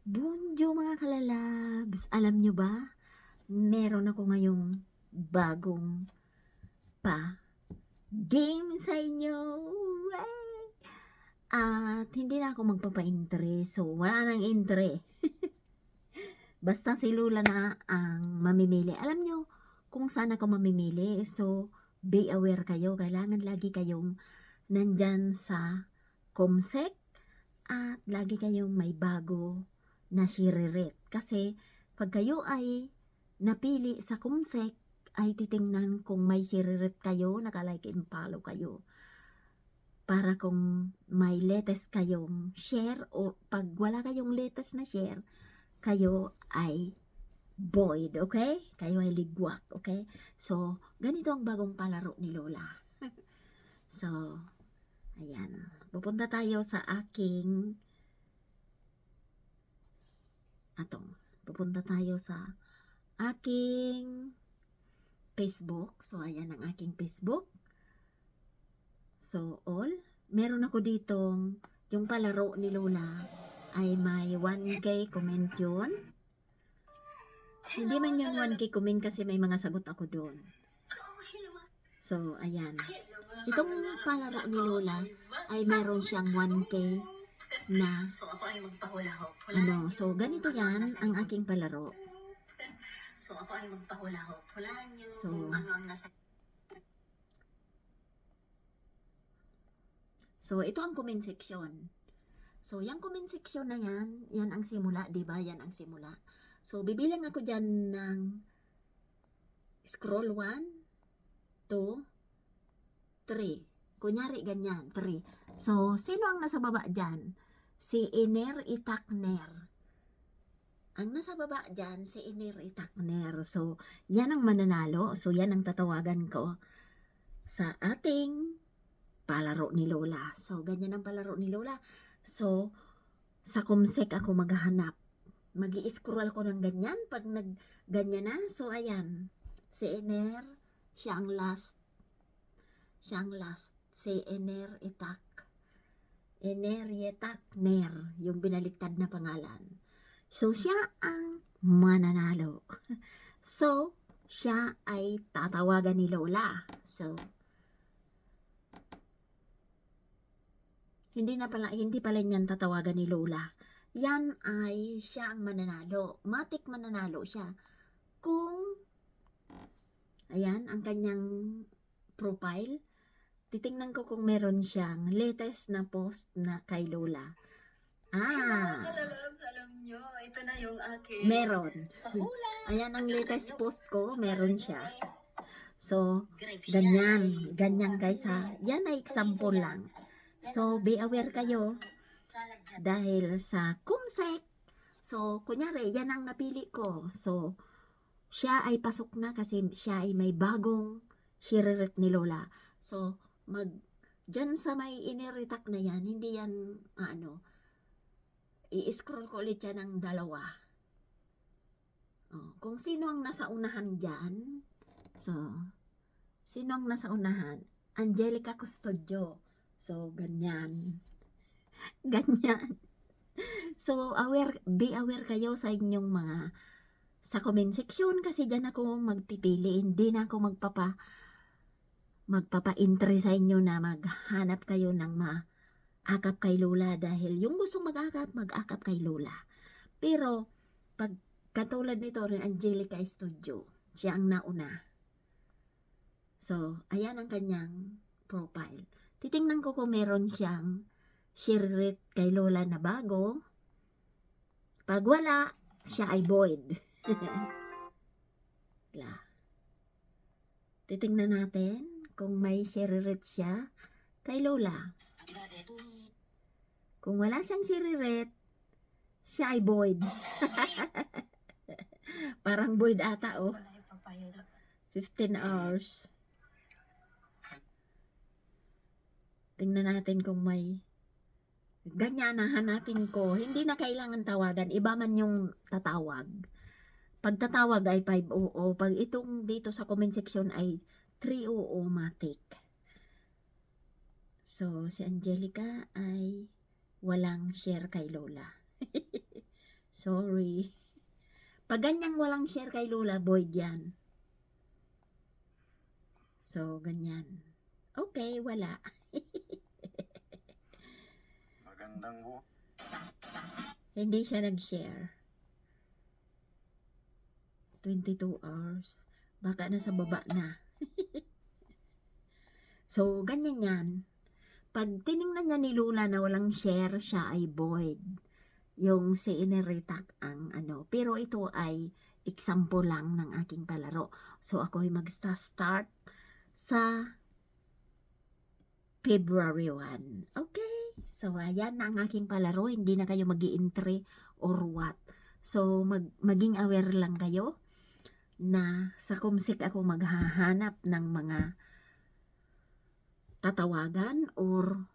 Bonjour mga kalalabs! Alam nyo ba, meron ako ngayong bagong game sa inyo. Hooray! At hindi na ako magpapa-intre, so wala nang intre. Basta si Lula na ang mamimili. Alam nyo kung saan ako mamimili, so be aware kayo. Kailangan lagi kayong nandyan sa Comsec at lagi kayong may bago na shiririt. Kasi pag kayo ay napili sa Comsec, ay titingnan kung may shiririt kayo, nakalike and follow kayo. Para kung may latest kayong share o pag wala kayong latest na share, kayo ay void, okay? Kayo ay ligwak, okay? So, ganito ang bagong palaro ni Lola. So, ayan. Pupunta tayo sa aking pupunta tayo sa aking Facebook. So, ayan ang aking Facebook. So, all. Meron ako ditong, yung palaro ni Lola ay may 1K comment yun. Hindi man yun 1K comment kasi may mga sagot ako doon. So, ayan. Itong palaro ni Lola ay meron siyang 1K na so ganito yan ang aking palaro. So ako ay magpahula-hula. Hulaan niyo kung ano ang nasa. So ito ang comment section. So yung comment section na yan ang simula, 'di ba? Yan ang simula. So bibilang ako diyan ng scroll 1 2 3. Kunyari ganyan, 3. So sino ang nasa baba diyan? Si Iner Itakner. Ang nasa baba dyan, si Iner Itakner. So, yan ang mananalo. So, yan ang tatawagan ko sa ating palaro ni Lola. So, ganyan ang palaro ni Lola. So, sa Comsec ako maghahanap. Mag-i-scroll ko ng ganyan. Pag nag-ganyan na, so, ayan. Si Iner, siya ang last. Si Iner Itakner. Yung binaliktad na pangalan. So, siya ang mananalo. So, siya ay tatawagan ni Lola. So, hindi pala niyan tatawagan ni Lola. Yan ay siya ang mananalo. Matik mananalo siya. Kung, ayan, ang kanyang profile, titingnan ko kung meron siyang latest na post na kay Lola. Alam nyo, ito na yung aking meron. Ayan ang latest post ko, meron siya. So, ganyan guys ha. Yan ay example lang. So, be aware kayo dahil sa Comsec. So, kunyari, yan ang napili ko. So, siya ay pasok na kasi siya ay may bagong shiririt ni Lola. So, dyan sa may iniritak na yan, hindi yan, i-scroll ko ulit yan ng dalawa. Kung sino ang nasa unahan dyan, so, sino ang nasa unahan? Angelica Custodio. So, ganyan. Ganyan. So, be aware kayo sa inyong mga, sa comment section kasi dyan ako magpipili. Hindi na ako magpapa-entry sa inyo na maghanap kayo ng akap kay Lola dahil yung gustong mag-akap kay Lola. Pero, pag katulad nito rin Angelica Studio, siya ang nauna. So, ayan ang kanyang profile. Titingnan ko kung meron siyang shiririt kay Lola na bago. Pag wala, siya ay void. Titingnan natin kung may shiririt siya kay Lola. Kung wala siyang shiririt, siya ay void. Parang void ata, 15 hours. Tingnan natin kung may ganyan na hanapin ko. Hindi na kailangan tawagan. Iba man yung tatawag. Pag tatawag ay 500. Pag itong dito sa comment section ay 300 matic. So, si Angelica ay walang share kay Lola. Sorry. Pag ganyang walang share kay Lola, void yan. So, ganyan. Okay, wala. Magandang Hindi siya nag-share. 22 hours. Baka nasa baba na. So, ganyan yan. Pag tiningnan niya ni Lola na walang share, siya ay void. Yung si ineritak ang ano. Pero ito ay example lang ng aking palaro. So, ako ay mag-start sa February 1. Okay? So, ayan na ang aking palaro. Hindi na kayo mag-i-entry or what. So, maging aware lang kayo na sa Kumsik ako maghahanap ng mga tatawagan or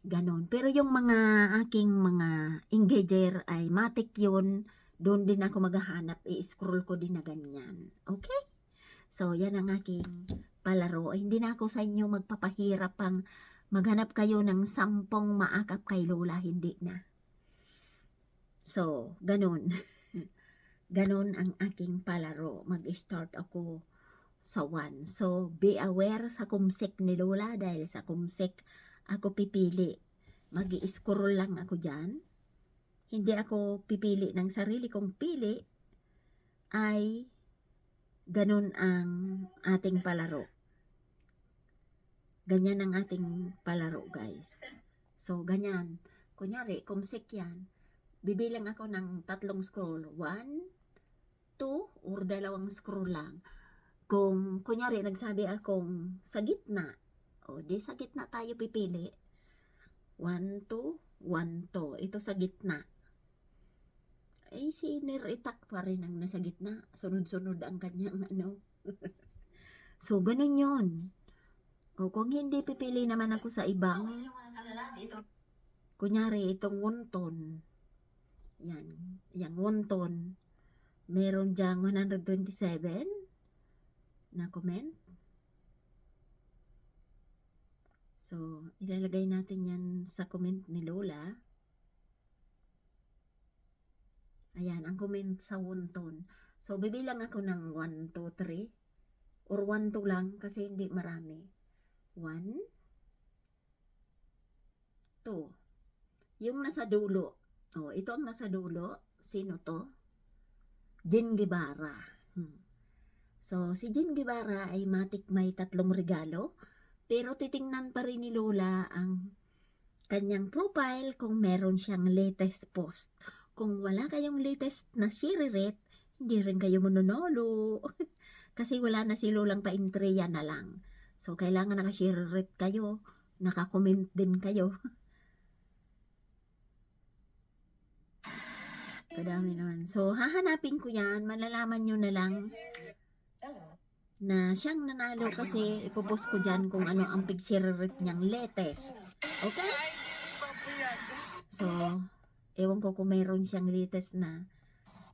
ganon. Pero yung mga aking mga engager ay matik yun. Doon din ako maghahanap. I-scroll ko din na ganyan. Okay? So, yan ang aking palaro. Hindi na ako sa inyo magpapahirap pang maghanap kayo ng 10 maakap kay Lola. Hindi na. So, ganon. Ganon ang aking palaro. Mag-start ako sa 1. So, be aware sa Kumsik ni Lola dahil sa Kumsik ako pipili. Mag-i-scroll lang ako dyan. Hindi ako pipili ng sarili kong pili. Ay ganon ang ating palaro. Ganyan ang ating palaro, guys. So, ganyan. Kunyari, Kumsik yan. Bibilang ako ng 3 scroll. 1, 2, or 2 scroll lang. Kung, kunyari, nagsabi akong sa gitna, o di sa gitna tayo pipili. 1, 2, 1, 2. Ito sa gitna. Ay, si ineritak pa rin ang nasa gitna. Sunod-sunod ang kanyang ano. So, ganun yun. O kung hindi pipili naman ako sa ibang, kunyari itong wonton, yan, yung wonton, meron dyang 127 na comment. So, ilalagay natin yan sa comment ni Lola. Ayan, ang comment sa wonton. So, bibilang ako ng 1, 2, 3. Or 1, 2 lang kasi hindi marami. 1, 2. Yung nasa dulo. Oh, ito ang nasa dulo. Sino to? Jen Guevara. So, si Jen Guevara ay matik may 3 regalo. Pero titingnan pa rin ni Lola ang kanyang profile kung meron siyang latest post. Kung wala kayong latest na share rate, hindi rin kayo manonolo. Kasi wala na si Lolang pa-entry, yan na lang. So, kailangan naka-share rate kayo, naka-comment din kayo. Kadami naman. So, hahanapin ko yan. Malalaman nyo na lang na siyang nanalo kasi ipopost ko dyan kung ano ang pig-share rate niyang latest. Okay? So, ewan ko kung mayroon siyang latest na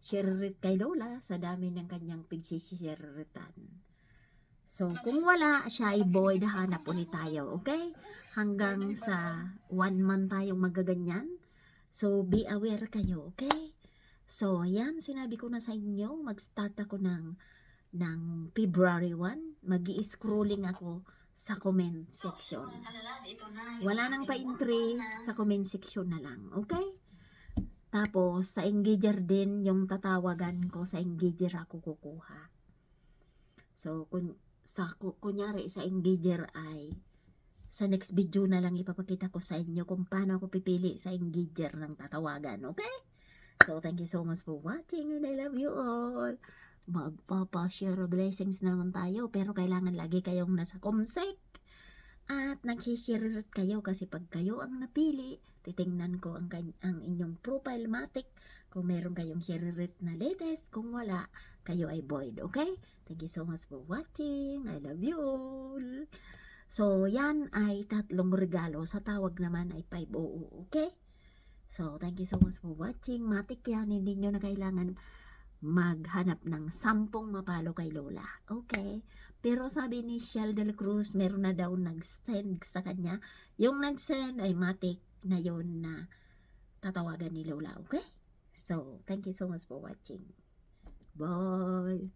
share rate kay Lola sa dami ng kanyang pig-share ratean. So, kung wala, siya ay void, hanap ulit tayo. Okay? Hanggang sa 1 month tayong magaganyan. So, be aware kayo. Okay? So, ayan, sinabi ko na sa inyo, mag-start ako ng February 1. Mag-i-scrolling ako sa comment section. Wala nang pa-entry, sa comment section na lang. Okay? Tapos, sa engager din, yung tatawagan ko, sa engager ako kukuha. So, kunyari sa engager ay, sa next video na lang ipapakita ko sa inyo kung paano ako pipili sa engager ng tatawagan. Okay? So, thank you so much for watching and I love you all. Magpapa-share blessings na naman tayo, pero kailangan lagi kayong nasa Kumsik at nagsishare kayo kasi pag kayo ang napili, titingnan ko ang inyong profile matic kung meron kayong share rate na latest. Kung wala, kayo ay void. Okay? Thank you so much for watching. I love you all. So, yan ay 3 regalo. Sa tawag naman ay 500. Okay? So, thank you so much for watching. Matik yan. Hindi nyo na kailangan maghanap ng 10 mapalo kay Lola. Okay? Pero sabi ni Shell Del Cruz, meron na daw nag-send sa kanya. Yung nag-send ay matik na yon na tatawagan ni Lola, okay? So, thank you so much for watching. Bye!